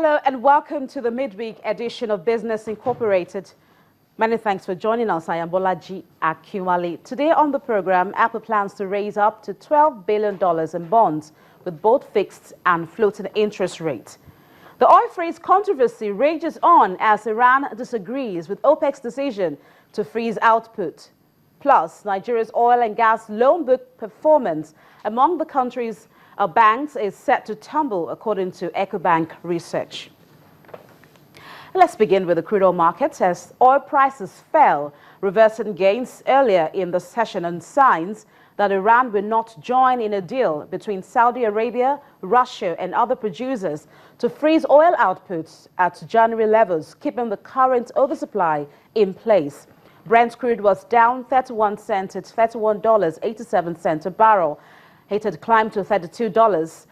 Hello and welcome to the midweek edition of Business Incorporated. Many thanks for joining us. I am Bolaji Akinwale. Today on the program, Apple plans to raise up to $12 billion in bonds with both fixed and floating interest rates. The oil freeze controversy rages on as Iran disagrees with OPEC's decision to freeze output. Plus, Nigeria's oil and gas loan book performance among the country's banks is set to tumble, according to EcoBank research. Let's begin with the crude oil markets as oil prices fell, reversing gains earlier in the session and signs that Iran will not join in a deal between Saudi Arabia, Russia and other producers to freeze oil outputs at January levels, keeping the current oversupply in place. Brent crude was down 31 cents at $31.87 a barrel. It had climbed to $32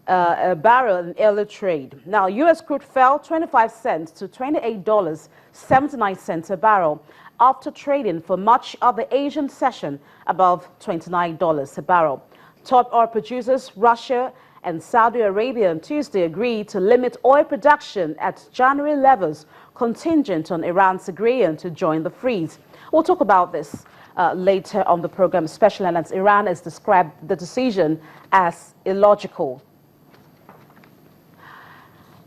a barrel in early trade. Now, U.S. crude fell 25 cents to $28.79 a barrel after trading for much of the Asian session above $29 a barrel. Top oil producers, Russia and Saudi Arabia, on Tuesday agreed to limit oil production at January levels, contingent on Iran's agreeing to join the freeze. We'll talk about this later on the program, especially as Iran has described the decision as illogical.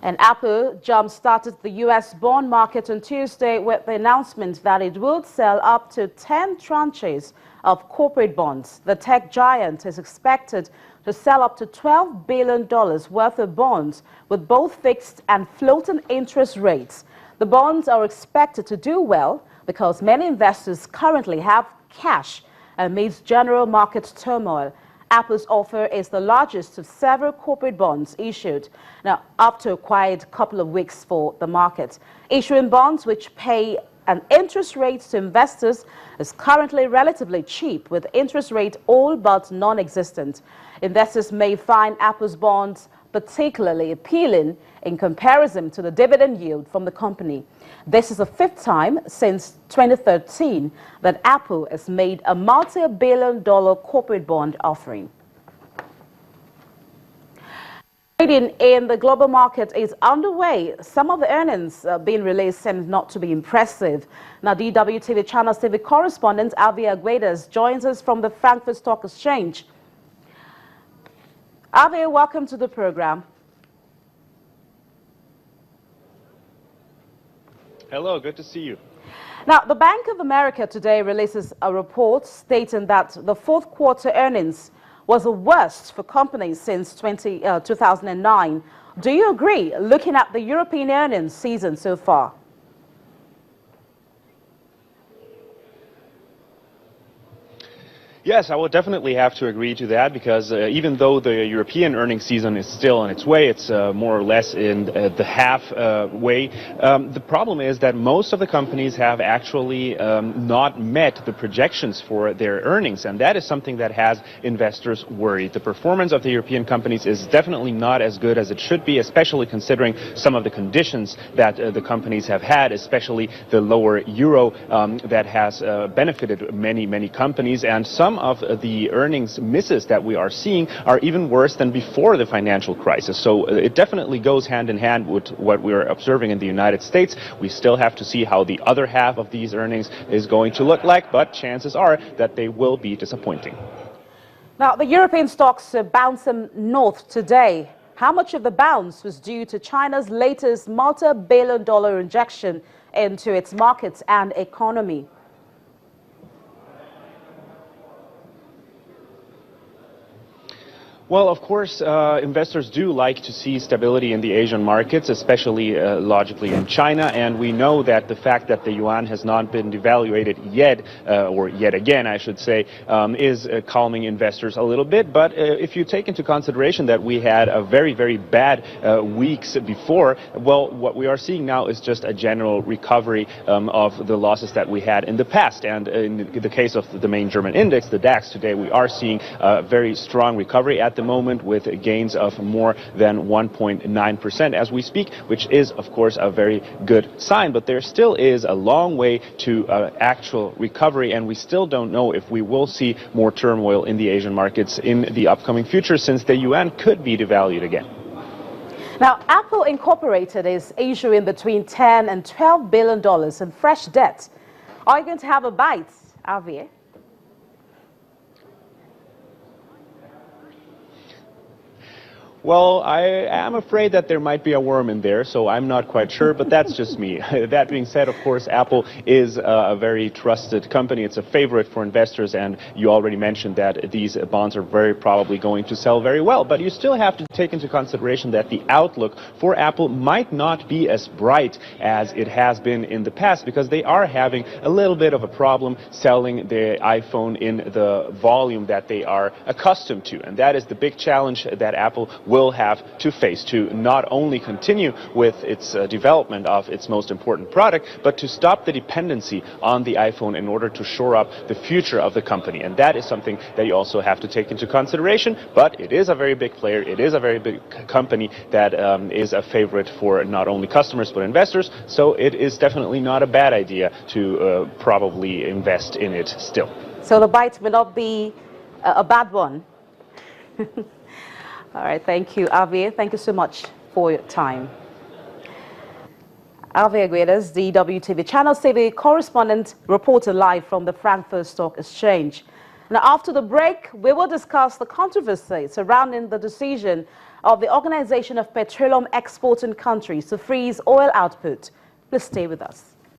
And Apple jump-started the U.S. bond market on Tuesday with the announcement that it would sell up to 10 tranches of corporate bonds. The tech giant is expected to sell up to $12 billion worth of bonds with both fixed and floating interest rates. The bonds are expected to do well because many investors currently have cash amidst general market turmoil. Apple's offer is the largest of several corporate bonds issued now after a quiet couple of weeks for the market. Issuing bonds which pay an interest rate to investors is currently relatively cheap, with interest rate all but non-existent. Investors may find Apple's bonds particularly appealing in comparison to the dividend yield from the company. This is the fifth time since 2013 that Apple has made a multi-billion-dollar corporate bond offering. Trading in the global market is underway. Some of the earnings being released seem not to be impressive. Now, DWTV Channels TV correspondent Avi Aguedas joins us from the Frankfurt Stock Exchange. Avi, welcome to the program. Hello, good to see you. Now, the Bank of America today releases a report stating that the fourth quarter earnings was the worst for companies since 2009. Do you agree, looking at the European earnings season so far? Yes, I would definitely have to agree to that because even though the European earnings season is still on its way, it's more or less in the halfway. The problem is that most of the companies have actually not met the projections for their earnings, and that is something that has investors worried. The performance of the European companies is definitely not as good as it should be, especially considering some of the conditions that the companies have had, especially the lower euro that has benefited many companies, and some of the earnings misses that we are seeing are even worse than before the financial crisis. So it definitely goes hand in hand with what we're observing in the United States. We still have to see how the other half of these earnings is going to look like, but chances are that they will be disappointing. Now, the European stocks are bouncing north today. How much of the bounce was due to China's latest multi-billion-dollar injection into its markets and economy? Well, of course, investors do like to see stability in the Asian markets, especially logically in China. And we know that the fact that the yuan has not been devaluated yet, or yet again, I should say, is calming investors a little bit. But if you take into consideration that we had a very bad weeks before, well, what we are seeing now is just a general recovery of the losses that we had in the past. And in the case of the main German index, the DAX, today we are seeing a very strong recovery at the moment with gains of more than 1.9% as we speak, which is, of course, a very good sign. But there still is a long way to actual recovery, and we still don't know if we will see more turmoil in the Asian markets in the upcoming future, since the yuan could be devalued again. Now, Apple Apple Incorporated is issuing between $10 and $12 billion in fresh debt. Are you going to have a bite, Javier? Well, I am afraid that there might be a worm in there, so I'm not quite sure, but that's just me. That being said, of course, Apple is a very trusted company. It's a favorite for investors, and you already mentioned that these bonds are very probably going to sell very well. But you still have to take into consideration that the outlook for Apple might not be as bright as it has been in the past, because they are having a little bit of a problem selling the iPhone in the volume that they are accustomed to. And that is the big challenge that Apple will have to face, to not only continue with its development of its most important product, but to stop the dependency on the iPhone in order to shore up the future of the company. And that is something that you also have to take into consideration. But it is a very big player. It is a very big company that is a favorite for not only customers but investors. So it is definitely not a bad idea to probably invest in it still. So the bite may not be a bad one. All right, thank you, Javier. Thank you so much for your time. Javier Guedes, the WTV Channel TV correspondent, reported live from the Frankfurt Stock Exchange. Now, after the break, we will discuss the controversy surrounding the decision of the Organization of Petroleum Exporting Countries to freeze oil output. Please stay with us.